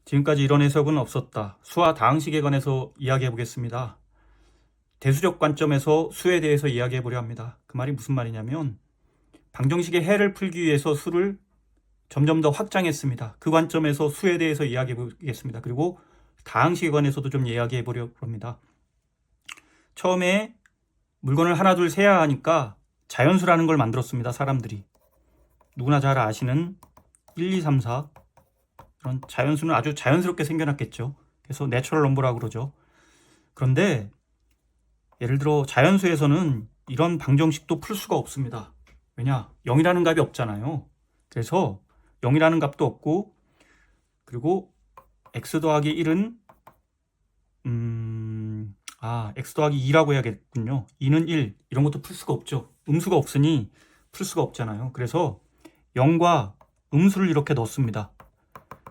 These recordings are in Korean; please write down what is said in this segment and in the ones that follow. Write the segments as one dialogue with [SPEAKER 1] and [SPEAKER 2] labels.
[SPEAKER 1] 지금까지 이런 해석은 없었다. 수와 다항식에 관해서 이야기해 보겠습니다. 대수력 관점에서 수에 대해서 이야기해 보려 합니다. 그 말이 무슨 말이냐면 방정식의 해를 풀기 위해서 수를 점점 더 확장했습니다. 그 관점에서 수에 대해서 이야기해 보겠습니다. 그리고 다항식에 관해서도 좀 이야기해 보려 합니다. 처음에 물건을 하나 둘 세야 하니까 자연수라는 걸 만들었습니다. 사람들이. 누구나 잘 아시는 1, 2, 3, 4 이런 자연수는 아주 자연스럽게 생겨났겠죠. 그래서 내추럴 넘버라고 그러죠. 그런데 예를 들어 자연수에서는 이런 방정식도 풀 수가 없습니다. 왜냐? 0이라는 값이 없잖아요. 그래서 0이라는 값도 없고, 그리고 x 더하기 1은 x 더하기 2라고 해야겠군요. 2는 1 이런 것도 풀 수가 없죠. 음수가 없으니 풀 수가 없잖아요. 그래서 0과 음수를 이렇게 넣습니다.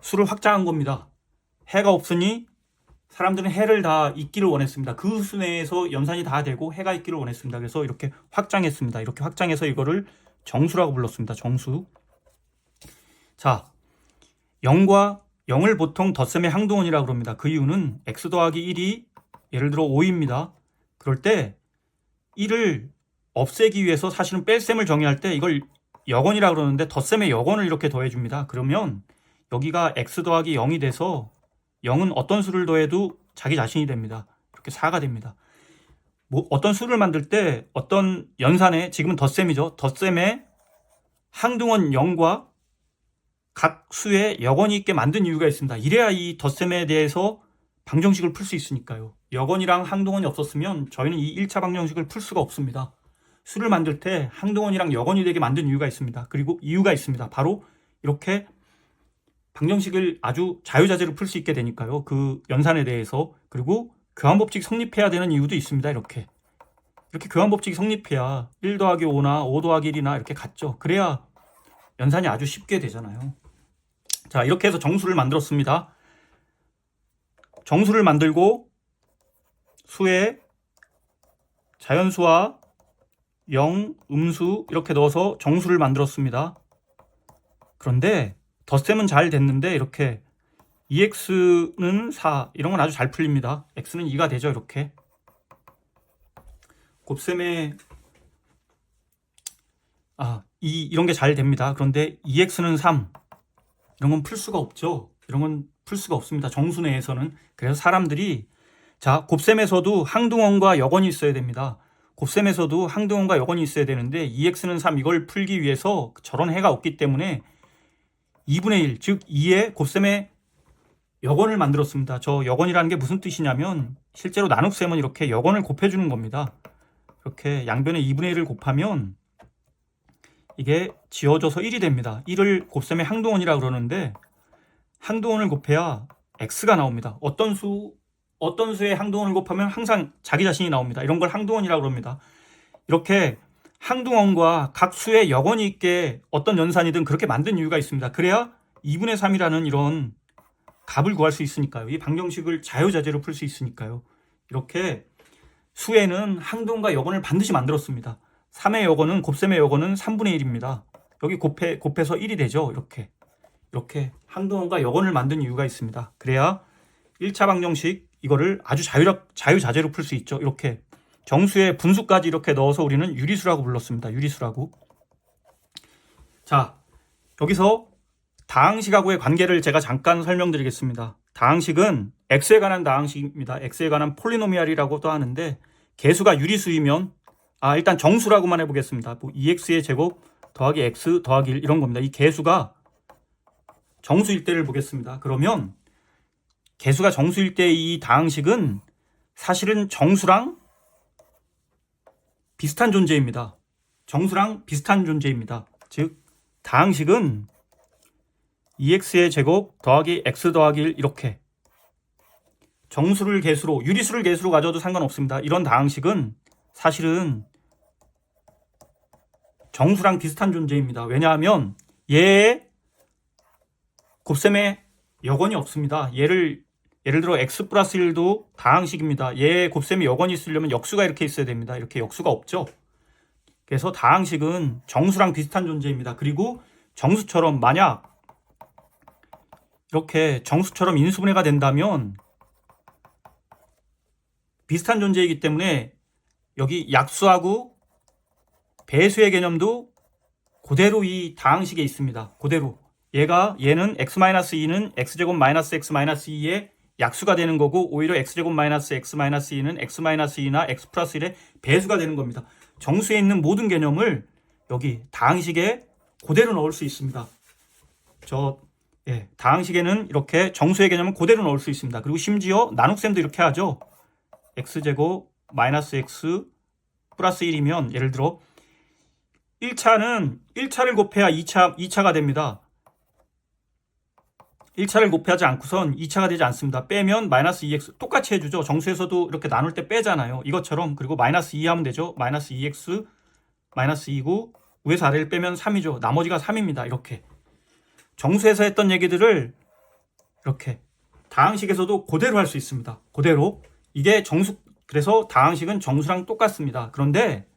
[SPEAKER 1] 수를 확장한 겁니다. 해가 없으니 사람들은 해를 다 있기를 원했습니다. 그 수 내에서 연산이 다 되고 해가 있기를 원했습니다. 그래서 이렇게 확장했습니다. 이렇게 확장해서 이거를 정수라고 불렀습니다. 정수. 자, 0과 0을 보통 덧셈의 항동원이라고 합니다. 그 이유는 x 더하기 1이 예를 들어 5입니다. 그럴 때 1을 없애기 위해서 사실은 뺄셈을 정의할 때 이걸 역원이라고 그러는데 덧셈의 역원을 이렇게 더해줍니다. 그러면 여기가 x 더하기 0이 돼서 0은 어떤 수를 더해도 자기 자신이 됩니다. 이렇게 4가 됩니다. 뭐 어떤 수를 만들 때 어떤 연산에, 지금은 덧셈이죠. 덧셈에 항등원 0과 각 수에 역원이 있게 만든 이유가 있습니다. 이래야 이 덧셈에 대해서 방정식을 풀 수 있으니까요. 역원이랑 항등원이 없었으면 저희는 이 1차 방정식을 풀 수가 없습니다. 수를 만들 때 항등원이랑 역원이 되게 만든 이유가 있습니다. 그리고 이유가 있습니다. 바로 이렇게 방정식을 아주 자유자재로 풀 수 있게 되니까요. 그 연산에 대해서. 그리고 교환법칙이 성립해야 되는 이유도 있습니다. 이렇게 교환법칙이 성립해야 1 더하기 5나 5 더하기 1이나 이렇게 같죠. 그래야 연산이 아주 쉽게 되잖아요. 자, 이렇게 해서 정수를 만들었습니다. 정수를 만들고 수에 자연수와 0, 음수 이렇게 넣어서 정수를 만들었습니다. 그런데 덧셈은 잘 됐는데 이렇게 2x는 4 이런 건 아주 잘 풀립니다. x는 2가 되죠. 이렇게 곱셈에 이런 게 잘 됩니다. 그런데 2x는 3 이런 건 풀 수가 없죠. 이런 건 풀 수가 없습니다. 정수 내에서는. 그래서 사람들이 곱셈에서도 항등원과 역원이 있어야 됩니다. 곱셈에서도 항등원과 역원이 있어야 되는데 2x는 3 이걸 풀기 위해서 저런 해가 없기 때문에 2분의 1, 즉 2의 곱셈의 역원을 만들었습니다. 저 역원이라는 게 무슨 뜻이냐면 실제로 나눗셈은 이렇게 역원을 곱해주는 겁니다. 이렇게 양변에 2분의 1을 곱하면 이게 지워져서 1이 됩니다. 1을 곱셈의 항등원이라고 그러는데 항등원을 곱해야 x가 나옵니다. 어떤 수의 항등원을 곱하면 항상 자기 자신이 나옵니다. 이런 걸 항등원이라고 합니다. 이렇게 항등원과 각 수의 역원이 있게 어떤 연산이든 그렇게 만든 이유가 있습니다. 그래야 2분의 3이라는 이런 값을 구할 수 있으니까요. 이 방정식을 자유자재로 풀 수 있으니까요. 이렇게 수에는 항등원과 역원을 반드시 만들었습니다. 3의 역원은 곱셈의 역원은 3분의 1입니다. 여기 곱해서 1이 되죠. 이렇게 항등원과 역원을 만든 이유가 있습니다. 그래야 1차 방정식 이거를 아주 자유자재로 풀 수 있죠. 이렇게 정수에 분수까지 이렇게 넣어서 우리는 유리수라고 불렀습니다. 유리수라고. 자, 여기서 다항식하고의 관계를 제가 잠깐 설명드리겠습니다. 다항식은 x에 관한 다항식입니다. x에 관한 폴리노미알이라고도 하는데 개수가 유리수이면 일단 정수라고만 해보겠습니다. 2x의 제곱 더하기 x 더하기 1 이런 겁니다. 이 개수가 정수일 때를 보겠습니다. 그러면 개수가 정수일 때 이 다항식은 사실은 정수랑 비슷한 존재입니다. 정수랑 비슷한 존재입니다. 즉 다항식은 2x의 제곱 더하기 x 더하기 1 이렇게 정수를 개수로, 유리수를 개수로 가져도 상관없습니다. 이런 다항식은 사실은 정수랑 비슷한 존재입니다. 왜냐하면 얘의 곱셈에 역원이 없습니다. 예를 들어 x 플러스 1도 다항식입니다. 얘의 곱셈에 역원이 있으려면 역수가 이렇게 있어야 됩니다. 이렇게 역수가 없죠. 그래서 다항식은 정수랑 비슷한 존재입니다. 그리고 정수처럼 만약 이렇게 정수처럼 인수분해가 된다면 비슷한 존재이기 때문에 여기 약수하고 배수의 개념도 그대로 이 다항식에 있습니다. 그대로. 얘는 x-2는 x제곱 마이너스 x-2의 약수가 되는 거고, 오히려 x제곱 마이너스 x-2는 x-2나 x 플러스 1의 배수가 되는 겁니다. 정수에 있는 모든 개념을 여기 다항식에 그대로 넣을 수 있습니다. 다항식에는 이렇게 정수의 개념을 그대로 넣을 수 있습니다. 그리고 심지어 나눗셈도 이렇게 하죠. x제곱 마이너스 x 플러스 1이면 예를 들어 1차를 곱해야 2차가 됩니다. 1차를 곱하지 않고선 2차가 되지 않습니다. 빼면 마이너스 2x 똑같이 해주죠. 정수에서도 이렇게 나눌 때 빼잖아요. 이것처럼. 그리고 마이너스 2 하면 되죠. 마이너스 2x 마이너스 2고 위에서 아래를 빼면 3이죠. 나머지가 3입니다. 이렇게. 정수에서 했던 얘기들을 이렇게 다항식에서도 그대로 할 수 있습니다. 그대로. 이게 정수, 그래서 다항식은 정수랑 똑같습니다. 그런데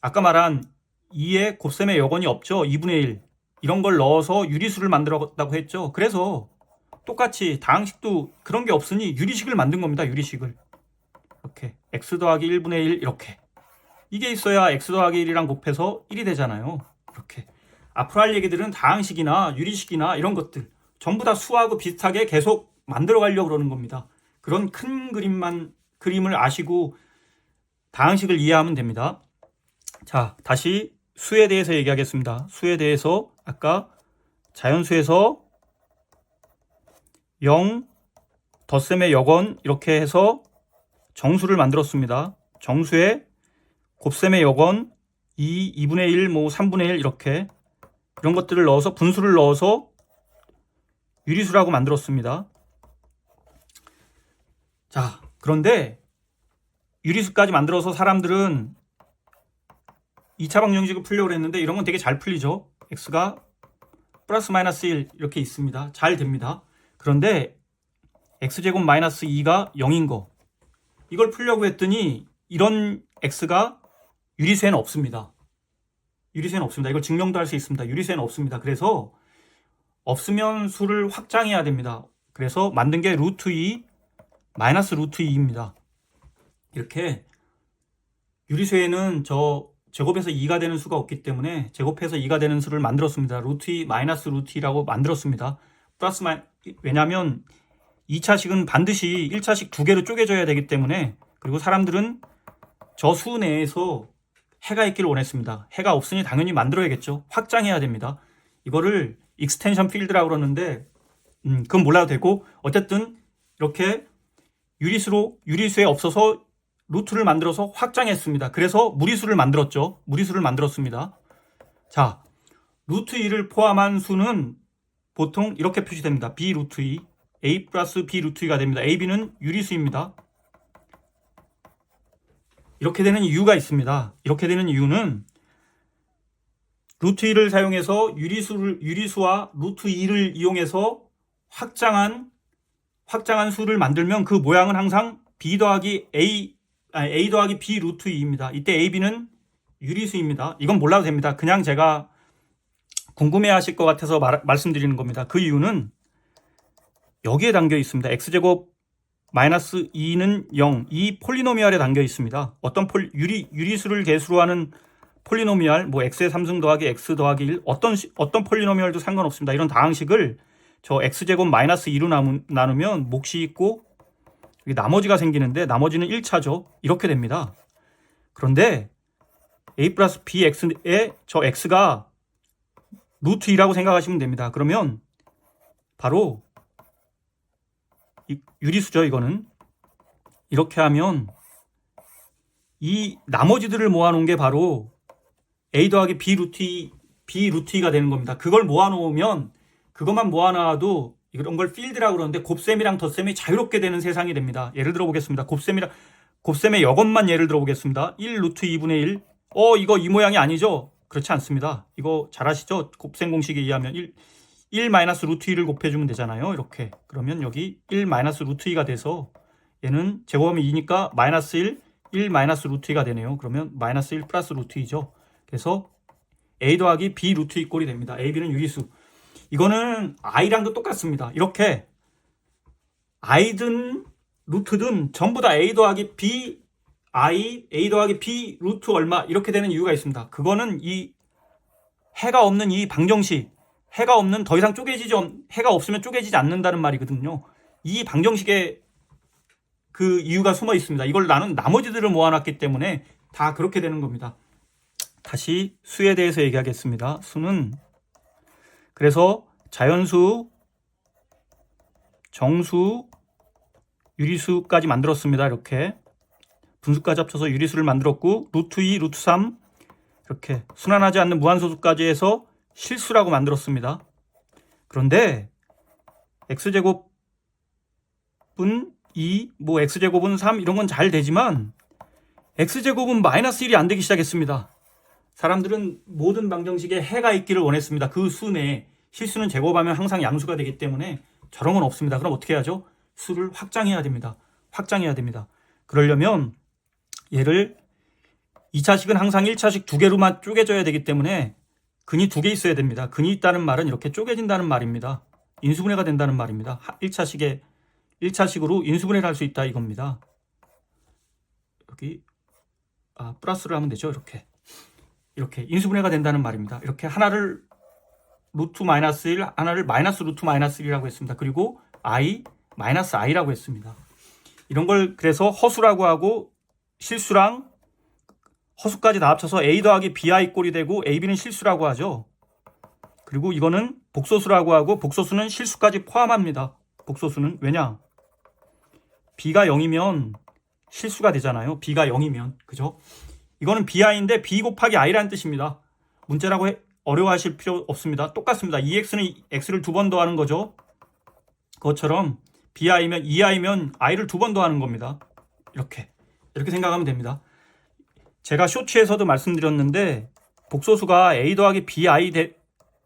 [SPEAKER 1] 아까 말한 2의 곱셈의 여건이 없죠. 2분의 1. 이런 걸 넣어서 유리수를 만들었다고 했죠. 그래서 똑같이 다항식도 그런 게 없으니 유리식을 만든 겁니다. 유리식을. 이렇게 x 더하기 1분의 1 이렇게. 이게 있어야 x 더하기 1이랑 곱해서 1이 되잖아요. 이렇게. 앞으로 할 얘기들은 다항식이나 유리식이나 이런 것들 전부 다 수하고 비슷하게 계속 만들어 가려고 그러는 겁니다. 그런 큰 그림을 아시고 다항식을 이해하면 됩니다. 자, 다시 수에 대해서 얘기하겠습니다. 수에 대해서 아까 자연수에서 0, 덧셈의 여건 이렇게 해서 정수를 만들었습니다. 정수에 곱셈의 여건 2, 2분의 1, 3분의 1 이렇게 이런 것들을 넣어서 분수를 넣어서 유리수라고 만들었습니다. 자, 그런데 유리수까지 만들어서 사람들은 2차 방정식을 풀려고 했는데 이런 건 되게 잘 풀리죠. x가 플러스 마이너스 1 이렇게 있습니다. 잘 됩니다. 그런데 x제곱 마이너스 2가 0인 거 이걸 풀려고 했더니 이런 x가 유리수에는 없습니다. 유리수에는 없습니다. 이걸 증명도 할 수 있습니다. 유리수에는 없습니다. 그래서 없으면 수를 확장해야 됩니다. 그래서 만든 게 루트 2 마이너스 루트 2입니다. 이렇게 유리수에는 제곱해서 2가 되는 수가 없기 때문에 제곱해서 2가 되는 수를 만들었습니다. 루트 2 마이너스 루트 2라고 만들었습니다. 왜냐하면 2차식은 반드시 1차식 두 개로 쪼개져야 되기 때문에 그리고 사람들은 저 수 내에서 해가 있기를 원했습니다. 해가 없으니 당연히 만들어야겠죠. 확장해야 됩니다. 이거를 익스텐션 필드라고 그러는데 그건 몰라도 되고 어쨌든 이렇게 유리수에 없어서 루트를 만들어서 확장했습니다. 그래서 무리수를 만들었죠. 무리수를 만들었습니다. 자, 루트 2를 포함한 수는 보통 이렇게 표시됩니다. b 루트 2, a 플러스 b 루트 2가 됩니다. ab는 유리수입니다. 이렇게 되는 이유가 있습니다. 이렇게 되는 이유는 루트 2를 사용해서 유리수와 루트 2를 이용해서 확장한 수를 만들면 그 모양은 항상 b 더하기 a 더하기 b 루트 2입니다. 이때 ab는 유리수입니다. 이건 몰라도 됩니다. 그냥 제가 궁금해 하실 것 같아서 말씀드리는 겁니다. 그 이유는 여기에 담겨 있습니다. x제곱 마이너스 2는 0. 이 폴리노미알에 담겨 있습니다. 어떤 유리수를 계수로 하는 폴리노미알, x의 3승 더하기 x 더하기 1, 어떤 폴리노미알도 상관없습니다. 이런 다항식을 저 x제곱 마이너스 2로 나누면 몫이 있고 나머지가 생기는데 나머지는 1차죠. 이렇게 됩니다. 그런데 a 플러스 bx에 저 x가 루트 2라고 생각하시면 됩니다. 그러면 바로 유리수죠. 이거는 이렇게 하면 이 나머지들을 모아놓은 게 바로 a 더하기 b 루트 2가 되는 겁니다. 그걸 모아놓으면 그것만 모아놔도 이런 걸 필드라고 그러는데 곱셈이랑 덧셈이 자유롭게 되는 세상이 됩니다. 예를 들어 보겠습니다. 곱셈의 여건만 예를 들어 보겠습니다. 1 루트 2분의 1. 이거 이 모양이 아니죠? 그렇지 않습니다. 이거 잘 아시죠? 곱셈 공식에 의하면 1 마이너스 루트 2를 곱해주면 되잖아요. 이렇게. 그러면 여기 1 마이너스 루트 2가 돼서 얘는 제곱하면 2니까 마이너스 1 마이너스 루트 2가 되네요. 그러면 마이너스 1 플러스 루트 2죠. 그래서 a 더하기 b 루트 2 꼴이 됩니다. ab는 유리수. 이거는 i랑도 똑같습니다. 이렇게 i든 루트든 전부 다 a 더하기 b a 더하기 b 루트 얼마 이렇게 되는 이유가 있습니다. 그거는 이 해가 없는 이 방정식, 해가 없는 더 이상 해가 없으면 쪼개지지 않는다는 말이거든요. 이 방정식에 그 이유가 숨어 있습니다. 이걸 나는 나머지들을 모아놨기 때문에 다 그렇게 되는 겁니다. 다시 수에 대해서 얘기하겠습니다. 수는 그래서 자연수, 정수, 유리수까지 만들었습니다. 이렇게 분수까지 합쳐서 유리수를 만들었고 루트 2, 루트 3 이렇게 순환하지 않는 무한소수까지 해서 실수라고 만들었습니다. 그런데 x제곱은 2, 뭐 x제곱은 3 이런 건 잘 되지만 x제곱은 마이너스 1이 안 되기 시작했습니다. 사람들은 모든 방정식에 해가 있기를 원했습니다. 그 수 내에 실수는 제곱하면 항상 양수가 되기 때문에 저런 건 없습니다. 그럼 어떻게 해야죠? 수를 확장해야 됩니다. 확장해야 됩니다. 그러려면 얘를 2차식은 항상 1차식 두 개로만 쪼개져야 되기 때문에 근이 두 개 있어야 됩니다. 근이 있다는 말은 이렇게 쪼개진다는 말입니다. 인수분해가 된다는 말입니다. 1차식으로 인수분해를 할 수 있다 이겁니다. 여기 플러스를 하면 되죠. 이렇게 인수분해가 된다는 말입니다. 이렇게 하나를 루트 마이너스 1, 하나를 마이너스 루트 마이너스 1이라고 했습니다. 그리고 i 마이너스 i라고 했습니다. 이런 걸 그래서 허수라고 하고 실수랑 허수까지 다 합쳐서 a 더하기 bi 꼴이 되고 ab는 실수라고 하죠. 그리고 이거는 복소수라고 하고 복소수는 실수까지 포함합니다. 복소수는 왜냐? b가 0이면 실수가 되잖아요. b가 0이면 그죠? 이거는 bi인데 b 곱하기 i라는 뜻입니다. 문제라고 어려워하실 필요 없습니다. 똑같습니다. 2x는 x를 두 번 더하는 거죠. 그것처럼 bi면 2i면 i를 두 번 더하는 겁니다. 이렇게 생각하면 됩니다. 제가 쇼츠에서도 말씀드렸는데 복소수가 a 더하기 bi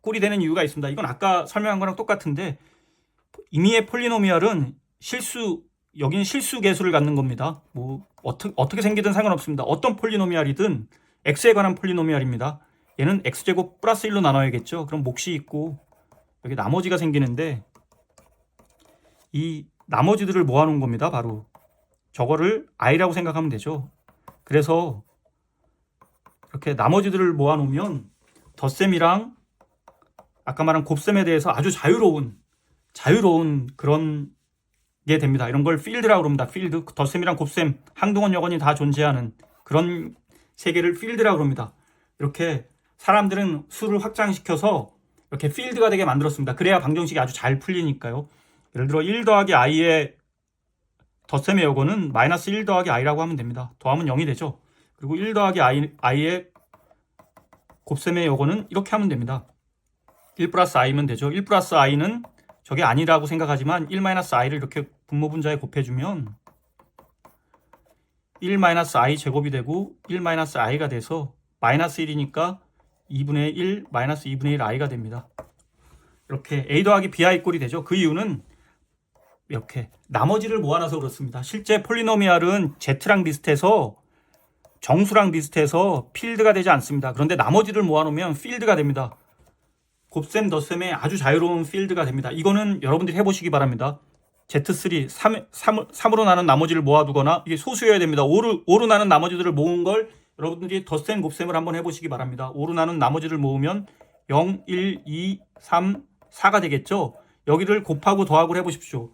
[SPEAKER 1] 꼴이 되는 이유가 있습니다. 이건 아까 설명한 거랑 똑같은데 임의의 폴리노미얼은 여기는 실수 계수를 갖는 겁니다. 뭐 어떻게 생기든 상관없습니다. 어떤 폴리노미얼이든 x에 관한 폴리노미얼입니다. 얘는 x제곱 플러스 1로 나눠야겠죠. 그럼 몫이 있고 여기 나머지가 생기는데 이 나머지들을 모아놓은 겁니다. 바로 저거를 i라고 생각하면 되죠. 그래서 이렇게 나머지들을 모아놓으면 덧셈이랑 아까 말한 곱셈에 대해서 아주 자유로운 그런 게 됩니다. 이런 걸 필드라고 그럽니다. 필드, 덧셈이랑 곱셈, 항동원 여건이 다 존재하는 그런 세계를 필드라고 그럽니다. 이렇게 사람들은 수를 확장시켜서 이렇게 필드가 되게 만들었습니다. 그래야 방정식이 아주 잘 풀리니까요. 예를 들어 1 더하기 i의 덧셈의 여건은 마이너스 1 더하기 i라고 하면 됩니다. 더하면 0이 되죠. 그리고 1 더하기 i의 곱셈의 여건은 이렇게 하면 됩니다. 1 플러스 i면 되죠. 1 플러스 i는 저게 아니라고 생각하지만 1 마이너스 i를 이렇게 분모분자에 곱해주면 1 마이너스 i 제곱이 되고 1 마이너스 i가 돼서 마이너스 1이니까 2분의 1 마이너스 2분의 1 i가 됩니다. 이렇게 a 더하기 bi 꼴이 되죠. 그 이유는 이렇게 나머지를 모아놔서 그렇습니다. 실제 폴리노미얼은 z랑 비슷해서 정수랑 비슷해서 필드가 되지 않습니다. 그런데 나머지를 모아놓으면 필드가 됩니다. 곱셈, 덧셈에 아주 자유로운 필드가 됩니다. 이거는 여러분들이 해보시기 바랍니다. Z3, 3으로 나눈 나머지를 모아두거나 이게 소수여야 됩니다. 5로 나눈 나머지들을 모은 걸 여러분들이 덧셈, 곱셈을 한번 해보시기 바랍니다. 5로 나눈 나머지를 모으면 0, 1, 2, 3, 4가 되겠죠. 여기를 곱하고 더하고 해보십시오.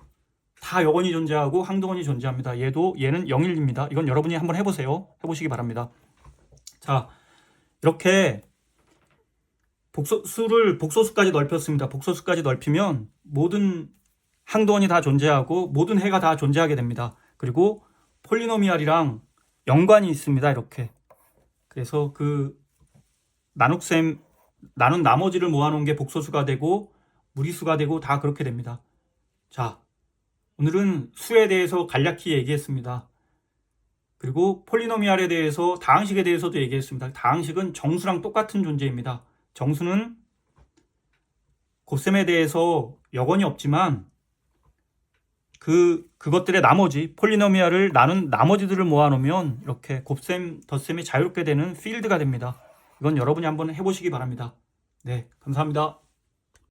[SPEAKER 1] 다 여건이 존재하고 항동원이 존재합니다. 얘는 0, 1입니다. 이건 여러분이 한번 해보세요. 해보시기 바랍니다. 자, 이렇게 복소수까지 넓혔습니다. 복소수까지 넓히면 모든 항동원이 다 존재하고 모든 해가 다 존재하게 됩니다. 그리고 폴리노미얼이랑 연관이 있습니다. 이렇게. 그래서 그 나눈 나머지를 모아놓은 게 복소수가 되고 무리수가 되고 다 그렇게 됩니다. 자, 오늘은 수에 대해서 간략히 얘기했습니다. 그리고 폴리노미얼에 대해서, 다항식에 대해서도 얘기했습니다. 다항식은 정수랑 똑같은 존재입니다. 정수는 곱셈에 대해서 여건이 없지만 그것들의 나머지, 폴리노미얼을 나눈 나머지들을 모아놓으면 이렇게 곱셈, 덧셈이 자유롭게 되는 필드가 됩니다. 이건 여러분이 한번 해보시기 바랍니다. 네, 감사합니다.